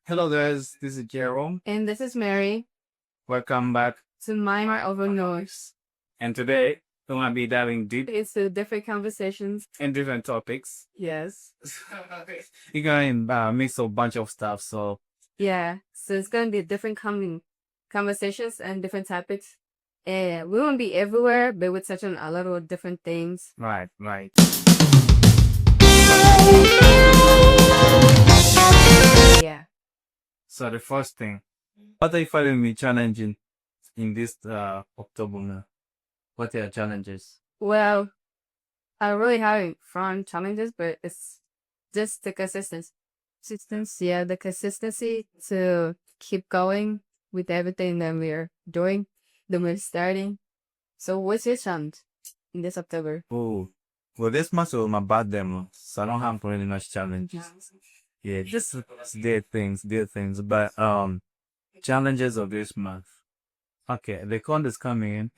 Hello guys, this is Jerome. And this is Mary Welcome back. to Mind Our Own Noise. And today we're gonna be diving deep It's the different conversations. in different topics. Yes. You're gonna mix a bunch of stuff. So Yeah. So it's going to be different conversations and different topics. And we won't be everywhere, but we're touching a lot of different things. right. Yeah. So the first thing, what are you finding me challenging in this October now? What are your challenges? Well, I really having fun challenges, but it's just the consistency. Yeah, the consistency to keep going with everything that we're doing, that we're starting. So what's your challenge in this October? Oh, well, this month was my birthday month, so I don't have really much challenges. Yeah, just dear things. But challenges of this month. Okay, the con is coming in.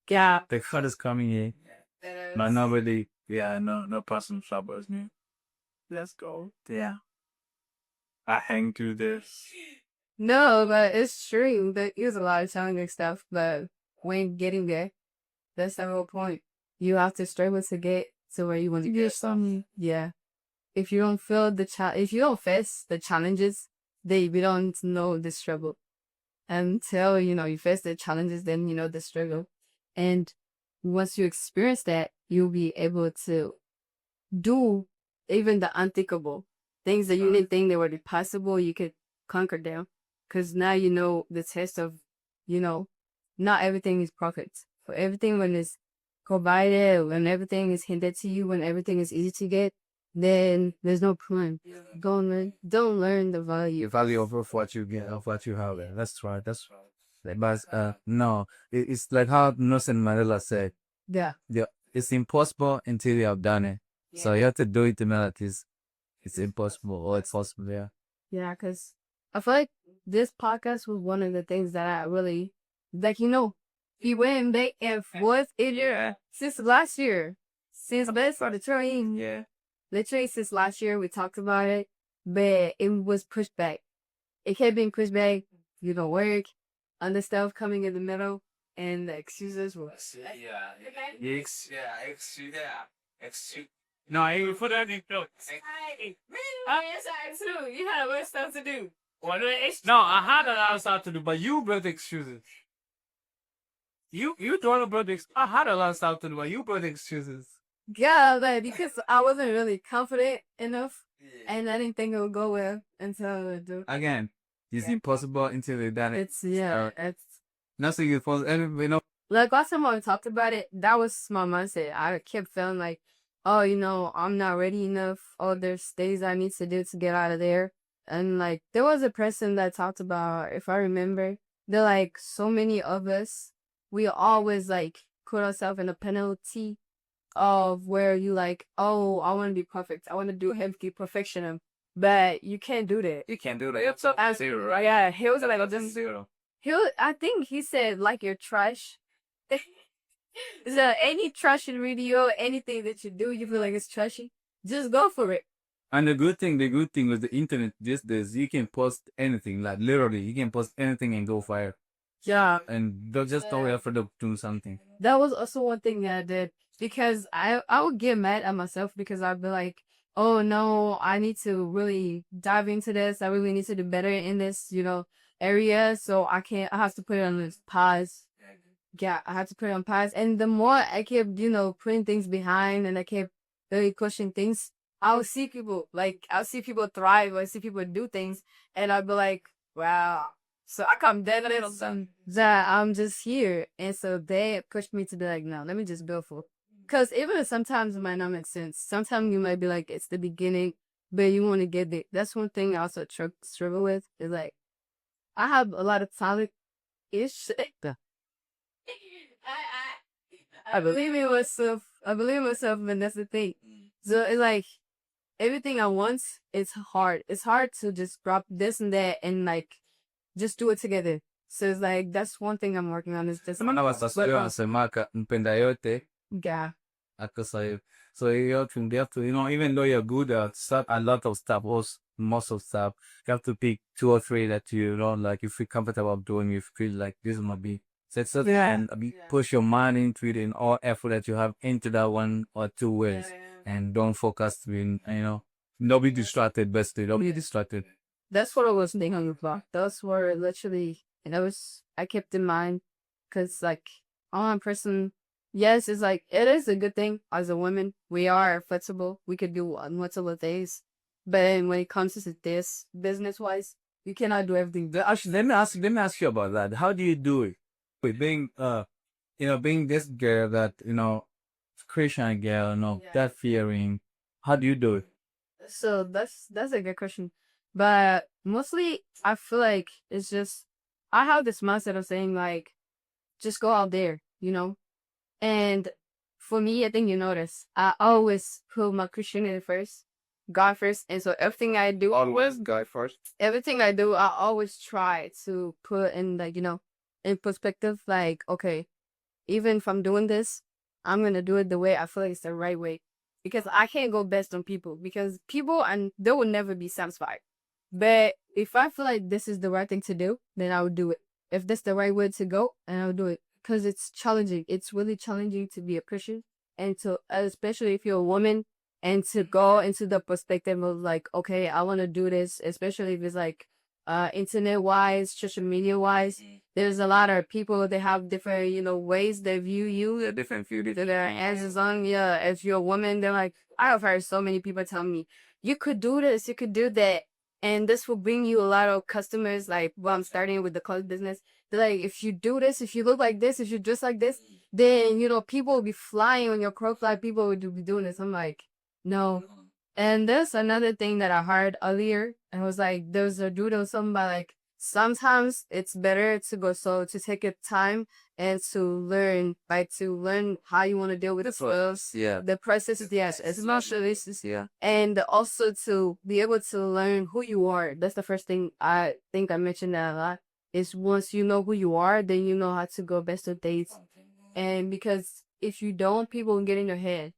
Yeah. The con is coming in. But nobody, no person troubles me. Let's go. Yeah. I hang through this. No, but it's true that there's a lot of challenging stuff, but when getting there, that's the whole point. You have to struggle to get to where you want to get. Something. Yeah. If you don't feel if you don't face the challenges, then you don't know the struggle. Until, you face the challenges, then you know the struggle. And once you experience that, you'll be able to do even the unthinkable things that you didn't think they were possible. You could conquer them because now you know the test of, not everything is perfect. For everything when it's provided, when everything is handed to you, when everything is easy to get, then there's no point. Don't learn the value. The value of what you get, of what you have. That's right. But no, it's like how Nelson Mandela said. Yeah. It's impossible until you have done it. So you have to do it to know that it's impossible or it's possible. Yeah. Yeah, because I feel like this podcast was one of the things that I really, he went back and forth in here since last year. Since best for the train. Yeah. Literally since last year we talked about it, but it was pushed back. It kept being pushed back, work, other stuff coming in the middle, and the excuses were Excuse. No, I even put that in notes. Yes, too. You had worse stuff to do. No, I had a lot of stuff to do, but you brought excuses. You don't brought I had a lot of stuff to do, but you brought excuses. Yeah, but because I wasn't really confident enough, and I didn't think it would go well until I do. Again, it's impossible until you done it. It's nothing is possible. Like last time when we talked about it, that was my mindset. I kept feeling like, oh, I'm not ready enough. Oh, there's things I need to do to get out of there. And like, there was a person that talked about, if I remember, there like so many of us, we always like put ourselves in a penalty of where you like, oh, I want to be perfect. I want to do heavy perfectionism. But you can't do that. You can't do that. It's up to zero, right? Yeah, he was like, just zero. I think he said, like, you're trash. So any trashy video, anything that you do, you feel like it's trashy, just go for it. And the good thing with the internet these days, you can post anything. Like literally, you can post anything and go fire. Yeah. And don't be afraid of doing something. That was also one thing that I did, because I would get mad at myself because I'd be like, oh no, I need to really dive into this. I really need to do better in this, area. So I have to put it on this pause. Yeah, I had to put it on pause. And the more I kept, putting things behind and I kept really pushing things, I'll see people thrive, I see people do things, and I'll be like, wow. So I come dead a little something that I'm just here. And so they pushed me to be like, no, let me just build for. Because even sometimes it might not make sense. Sometimes you might be like, it's the beginning, but you want to get there. That's one thing I also struggle with, is like, I have a lot of talent-ish. I believe in myself. And that's the thing. So it's like everything at once. It's hard. It's hard to just drop this and that and like just do it together. So it's like that's one thing I'm working on. Is just mpenda yote. Yeah. So you have to, even though you're good at a lot of stuff, most of stuff. You have to pick two or three that you don't like, you feel comfortable doing, you feel like this might be sets up and push your mind into it in all effort that you have into that one or two ways and don't focus in, don't be distracted, basically. Don't be distracted. That's what I was thinking about. That's where literally, and I kept in mind, because like, I'm a person, yes, it's like, it is a good thing as a woman. We are flexible. We could do multiple things. But then when it comes to this, business wise, you cannot do everything. Actually, let me ask you about that. How do you do it? With being, being this girl that, Christian girl, that fearing, how do you do it? So that's a good question. But mostly I feel like it's just I have this mindset of saying like just go out there, you know? And for me, I think you notice, I always put my Christianity first, God first. And so everything I do, Always God first. everything I do, I always try to put in like, in perspective, like, okay, even if I'm doing this, I'm gonna do it the way I feel like it's the right way. Because I can't go best on people because people and they will never be satisfied. But if I feel like this is the right thing to do, then I would do it. If that's the right way to go, then I'll do it. Because it's challenging. It's really challenging to be a Christian and to, especially if you're a woman, and to go into the perspective of like, okay, I want to do this, especially if it's like internet wise, social media wise. There's a lot of people that have different, ways they view you, different view to their answers on. Yeah, if you're a woman, they're like, I have heard so many people tell me, you could do this, you could do that. And this will bring you a lot of customers. Like, well, I'm starting with the clothes business. They're like, if you do this, if you look like this, if you dress like this, then, people will be flying on your profile. People will be doing this. I'm like, no. And there's another thing that I heard earlier. And it was like, there's a dude or something about like, sometimes it's better to go slow, to take your time and to learn how you want to deal with the first, the process. Yes, it's not this, yeah. And also to be able to learn who you are. That's the first thing I think I mentioned that a lot. Is once you know who you are, then you know how to go best of dates. And because if you don't, people will get in your head.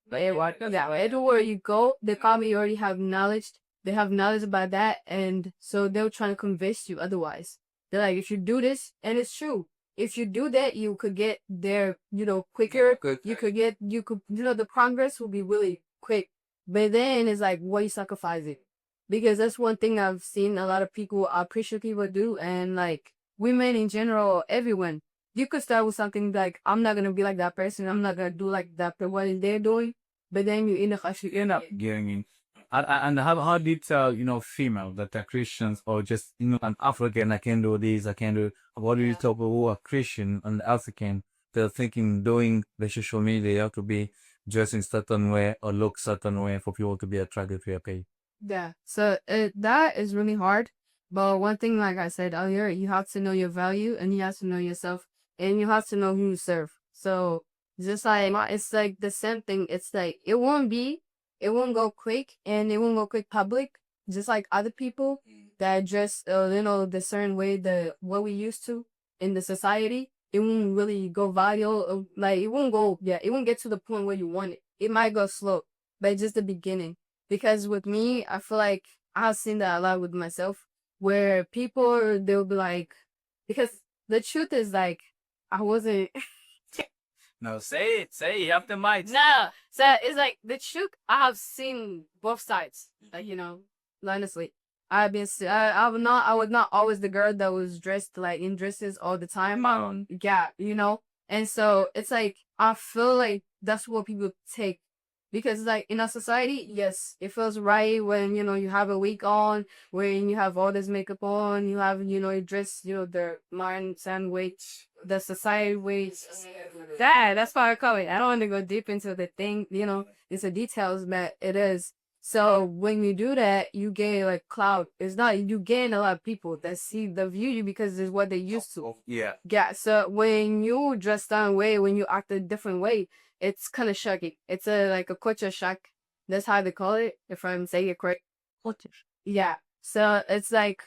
But everywhere you go, they probably already have knowledge. They have knowledge about that, and so they'll try to convince you otherwise. They're like, if you do this, and it's true. If you do that, you could get there, quicker. The progress will be really quick. But then it's like, what you sacrifice it? Because that's one thing I've seen a lot of people, I appreciate people do, and like women in general, everyone. You could start with something like, I'm not gonna be like that person. I'm not gonna do like that, but what they're doing. But then you end up Getting in. And how do you tell, female that they're Christians or just, an African, I can do this, I can do, what do you tell people who are Christian and African, they're thinking doing the social media, you have to be dressed in certain way or look certain way for people to be attracted to your page? Yeah. So that is really hard. But one thing, like I said earlier, you have to know your value and you have to know yourself and you have to know who you serve. So just like it's like the same thing. It's like it won't go quick and it won't go quick public. Just like other people that dress, the certain way the what we used to in the society. It won't really go viral. Like it won't go. Yeah, it won't get to the point where you want it. It might go slow, but just the beginning. Because with me, I feel like I've seen that a lot with myself, where people they'll be like, because the truth is like, I wasn't. No, say it, you have the mic. No, so it's like the truth. I have seen both sides. Like honestly, I've been. I was not always the girl that was dressed like in dresses all the time. Yeah, And so it's like I feel like that's what people take because like in our society, yes, it feels right when you have a wig on, when you have all this makeup on, you have you dress the modern sandwich, the society weight. That's why I call it. I don't want to go deep into the thing, it's the details, but it is. So when you do that, you gain like clout. It's not you gain a lot of people that see the view you because it's what they used to. Yeah. Yeah. So when you dress that way, when you act a different way, it's kind of shocking. It's like a culture shock. That's how they call it, if I'm saying it correct. Culture. Yeah. So it's like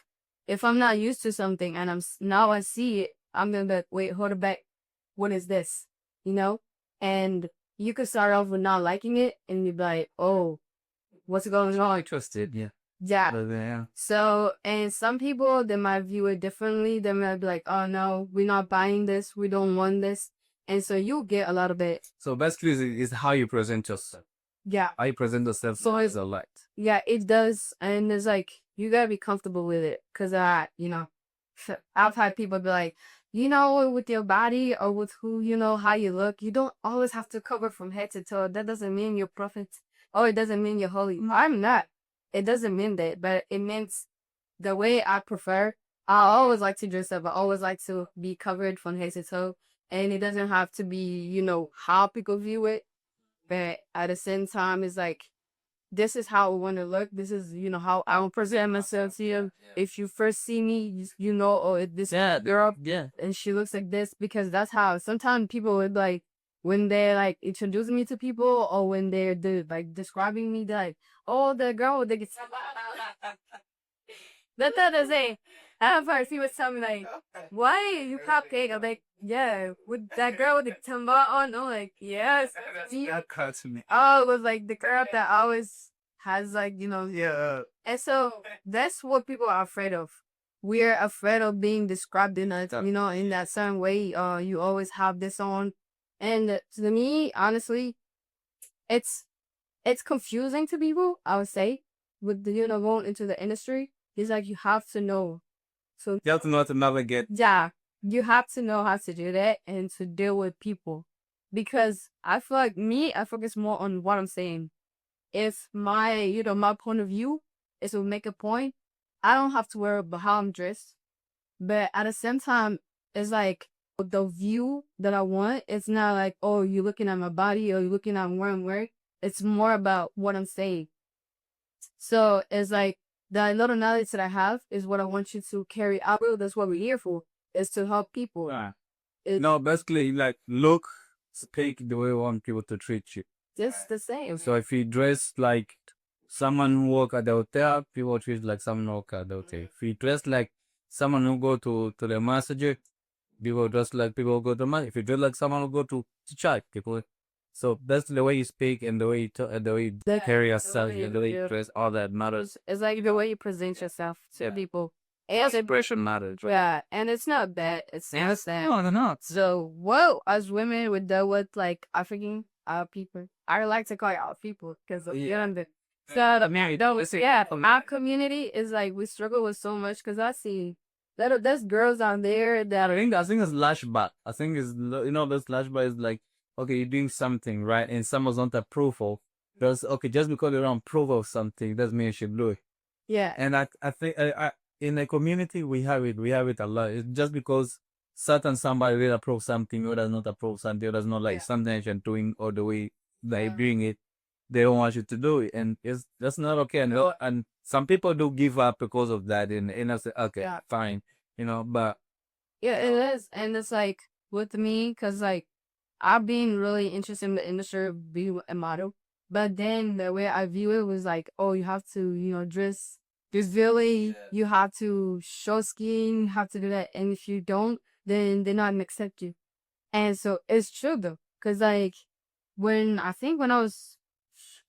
if I'm not used to something and now I see it, I'm gonna be like, wait, hold it back. What is this? And you could start off with not liking it and you'd be like, oh, what's going on? Trusted, yeah. Yeah. Yeah. So, and some people, they might view it differently. They might be like, oh no, we're not buying this. We don't want this. And so you get a lot of it. So basically, it's how you present yourself. Yeah. How you present yourself So is a lot. Yeah, it does. And it's like, you gotta be comfortable with it. Cause I've had people be like, with your body or with who, how you look, you don't always have to cover from head to toe. That doesn't mean you're prophet or it doesn't mean you're holy. I'm not. It doesn't mean that, but it means the way I prefer. I always like to dress up. I always like to be covered from head to toe. And it doesn't have to be, how people view it. But at the same time, it's like, this is how I want to look. This is, how I want to present myself to you. If you first see me, oh, this girl, and she looks like this, because that's how sometimes people would like, when they're like introducing me to people or when they're like describing me, they're like, oh, the girl with the that's what I say. I have heard people tell me like, why you cupcake? I'm like, yeah, with that girl with the timber on. I'm like, yes. That cuts me. Oh, it was like the girl that always has like, Yeah. And so that's what people are afraid of. We're afraid of being described in in that certain way. You always have this on. And to me, honestly, it's it's confusing to people, I would say, with going into the industry. It's like you have to know. So You have to know how to navigate. yeah, you have to know how to do that and to deal with people. Because I feel like I focus more on what I'm saying. If my point of view is to make a point, I don't have to worry about how I'm dressed. But at the same time, it's like the view that I want, it's not like, oh, you're looking at my body or you're looking at where I'm wearing. It's more about what I'm saying. So it's like the little knowledge that I have is what I want you to carry out. That's what we're here for, is to help people. No, basically, like, look, speak the way you want people to treat you. Just the same. So if you dress like someone who work at the hotel, people treat you like someone who work at the hotel. If you dress like someone who go to the massager, people dress like people who go to massage. If you dress like someone who go to church, people. So that's the way you speak and the way you talk, and the way you carry yourself, and the way you dress, all that matters. It's like the way you present yourself to people. And impression matters. Yeah, and it's not bad. It's not sad. No, they're not. So, as women we deal with like African people, I like to call y'all people because so our community is like we struggle with so much because I see that there's girls out there that I think it's lashback. I think it's this lashback is like, okay, you're doing something right, and someone's not approval. Just because they don't approve of something doesn't mean you should do it. Yeah. And I think in the community we have it a lot. It's just because somebody will approve something or does not approve something or does not like something that you're doing or the way they're doing it, they don't want you to do it, and that's not okay. And some people do give up because of that, and I say, okay, fine, but yeah, it is, and it's like with me because like I've been really interested in the industry of being a model, but then the way I view it was like, oh, you have to dress really, you have to show skin, you have to do that, and if you don't, then they're not gonna accept you. And so it's true though, because like when I was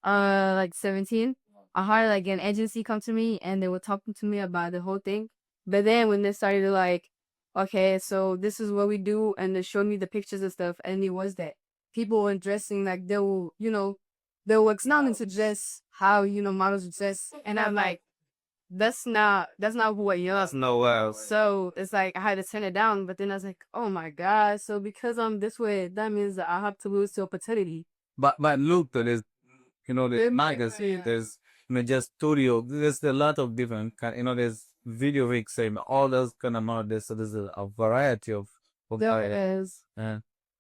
like 17, I had like an agency come to me and they were talking to me about the whole thing. But then when they started to like, okay, so this is what we do, and they showed me the pictures and stuff, and it was that people were dressing like they were expecting to dress how models dress, and I'm like, that's not who I am. that's nowhere. So it's like I had to turn it down, but then I was like, oh my god, so because I'm this way, that means that I have to lose the opportunity. But look, there's there's magazine, there's just studio. There's a lot of different there's video rigs, same all those kind of models. So there's a variety of There is.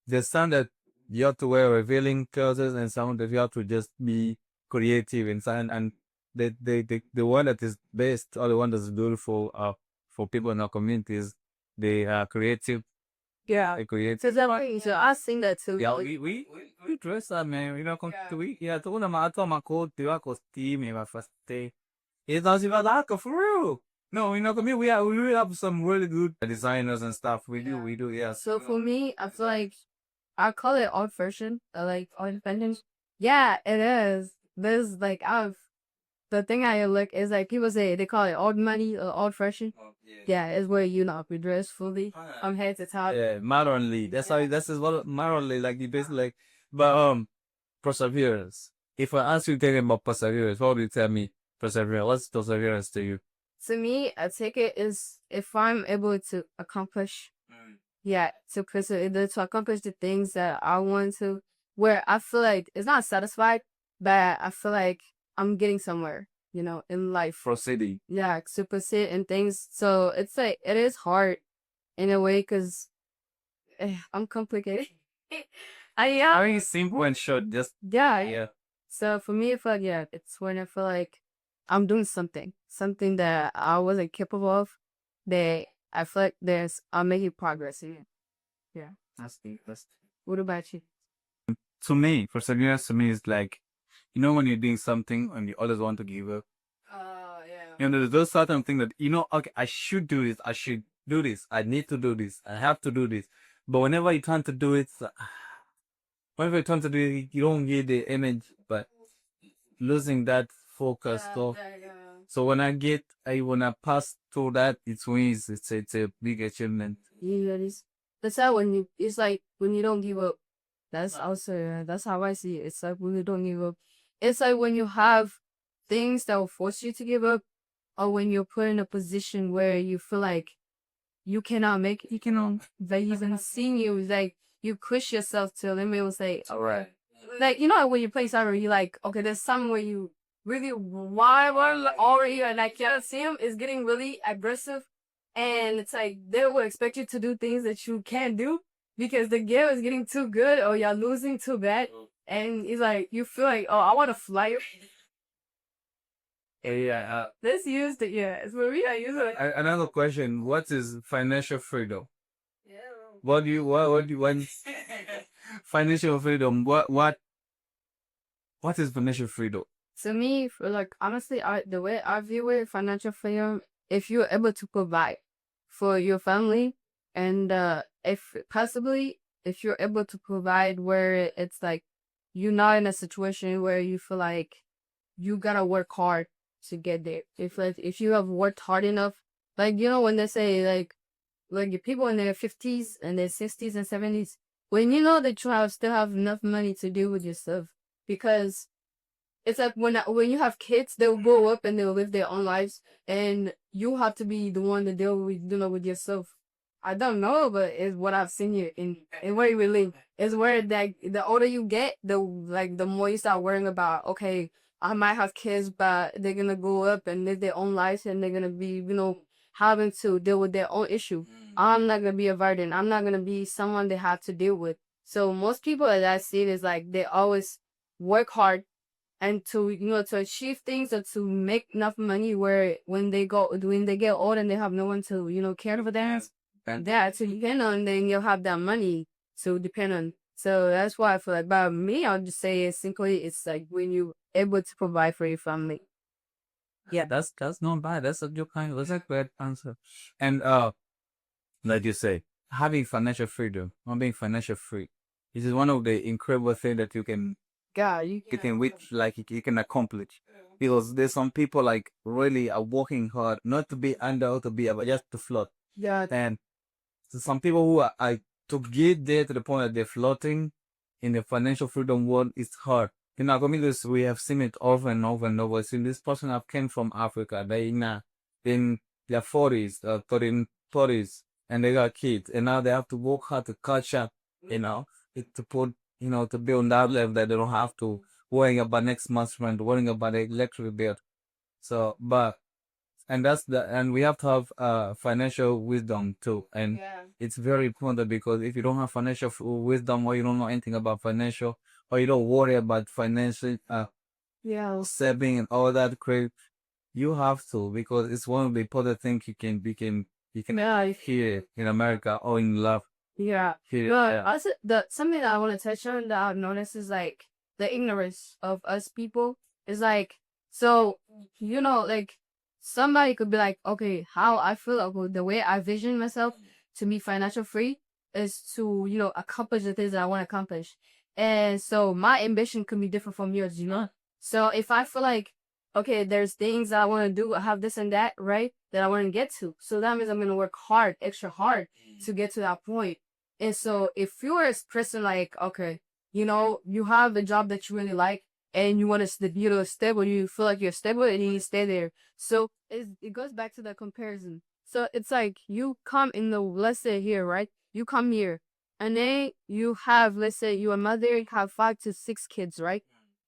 there's some that you have to wear revealing clothes, and some that you have to just be creative inside. And the one that is best, or the one that's beautiful for people in our communities, they are creative. Yeah. They create. So I seen that too. Yeah, we dress up, man. Come to we. Yeah, to una ma ma coat, the costume, ma faste. It's not even like for real. No, come here. We have some really good designers and stuff. We do, yeah. So for me, I feel like I call it old version, like old independence. Yeah, it is. There's like the thing I look is like people say they call it old money or old fashion. Yeah, it's where you not be dressed fully from head to top. Yeah, modernly. That's how that's is what modernly like you basically like. But perseverance. If I ask you thinking about perseverance, what would you tell me? Perseverance. What's perseverance to you? To me, I take it is if I'm able to accomplish, yeah, to persevere to accomplish the things that I want to, where I feel like it's not satisfied, but I feel like I'm getting somewhere, in life. Proceeding. Yeah, to proceed and things. So it's like it is hard in a way because I'm complicated. I am. Very simple and short. Just Yeah. yeah. So for me, I feel like yeah, it's when I feel like I'm doing something that I wasn't capable of. That I feel like I'm making progress in it. Yeah. That's deep. That's What about you? to me, perseverance to me is like, you know, when you're doing something and you always want to give up. Yeah. You know, there's those certain things that, you know, okay, I should do this. I should do this. I need to do this. I have to do this. But whenever you try to do it, whenever you try to do it, you don't get the image, but losing that focus stuff. So when I pass through that, it's wins. It's a big achievement. Yeah, that's how it's like when you don't give up. That's also that's how I see it. It's like when you don't give up. It's like when you have things that will force you to give up, or when you're put in a position where you feel like you cannot make it, you cannot, they even seeing you, it's like you push yourself to a limit. It was like, All right. like, when you play soccer, you like, okay, there's some where you really want already, and like, you see him is getting really aggressive, and it's like they will expect you to do things that you can't do because the game is getting too good or you're losing too bad, and it's like you feel like, oh, I want to fly. Yeah. Let's use the yeah. It's where we are using it. Another question: what is financial freedom? What do you want? Financial freedom. What is financial freedom? To me, for like honestly, the way I view it, financial freedom, if you're able to provide for your family, and if possibly if you're able to provide where it's like you're not in a situation where you feel like you gotta work hard to get there. If you have worked hard enough, like when they say like people in their 50s and their 60s and 70s, when you know that still have enough money to deal with yourself, because it's like when you have kids, they'll grow up and they'll live their own lives, and you have to be the one to deal with with yourself. I don't know, but it's what I've seen here in where we live. It's where that the older you get, the more you start worrying about. Okay, I might have kids, but they're gonna grow up and live their own lives, and they're gonna be having to deal with their own issue. I'm not gonna be a burden. I'm not gonna be someone they have to deal with. So most people that I see it is like they always work hard and to to achieve things or to make enough money where when they get old and they have no one to care for them, that to depend on, then you'll have that money to depend on. So that's why I feel like, but me, I'll just say it simply, it's like when you able to provide for your family. Yeah, that's not bad. That's a good kind. That's a great answer. And like you say, having financial freedom, not being financial free, this is one of the incredible things that God, you can reach, like you can accomplish. Because there's some people like really are working hard, not to be under or to be, but just to float. yeah, And so some people who are to get there to the point that they're floating in the financial freedom world is hard. In our communities, we have seen it over and over and over. See, this person have came from Africa. They in their 40s, 30s, and they got kids, and now they have to work hard to catch up. To put, to build that level that they don't have to worrying about next month's rent, worrying about the electric bill. So, and we have to have financial wisdom too, and it's very important because if you don't have financial wisdom, or you don't know anything about financial, or you don't worry about financial yeah, saving and all that crap, you have to, because it's one of the important things you can yeah. hear in America or in love Yeah. here. But Yeah. also something that I want to touch on that I've noticed is like the ignorance of us people is like, so like somebody could be like, okay, how I feel about the way I vision myself to be financial free is to accomplish the things that I want to accomplish, and so my ambition could be different from yours. So if I feel like okay, there's things I want to do, I have this and that, right? That I want to get to. So that means I'm going to work hard, extra hard to get to that point. And so if you're a person like, okay, you know, you have a job that you really like and you want to be stable, you feel like you're stable and you stay there. So it goes back to the comparison. So it's like you come in the, let's say here, right? You come here and then you have, let's say you're a mother, you have 5 to 6 kids, right?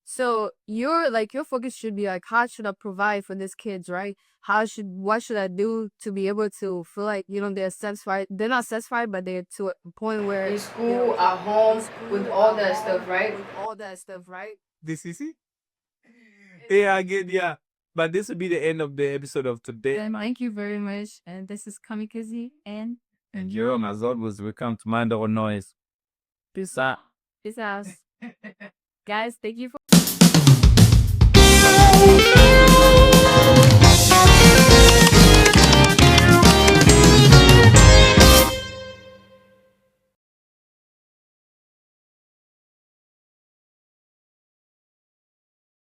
So your focus should be like, how should I provide for these kids, right? What should I do to be able to feel like, they're satisfied. They're not satisfied, but they're to a point where in school, at home, with all that stuff, right? With all that stuff, right? This is it. Yeah, I get, yeah. But this will be the end of the episode of today. Thank you very much. And this is KamiKazi And Jerome, as always, we come to mind our noise. Peace out. Peace out. Guys, thank you for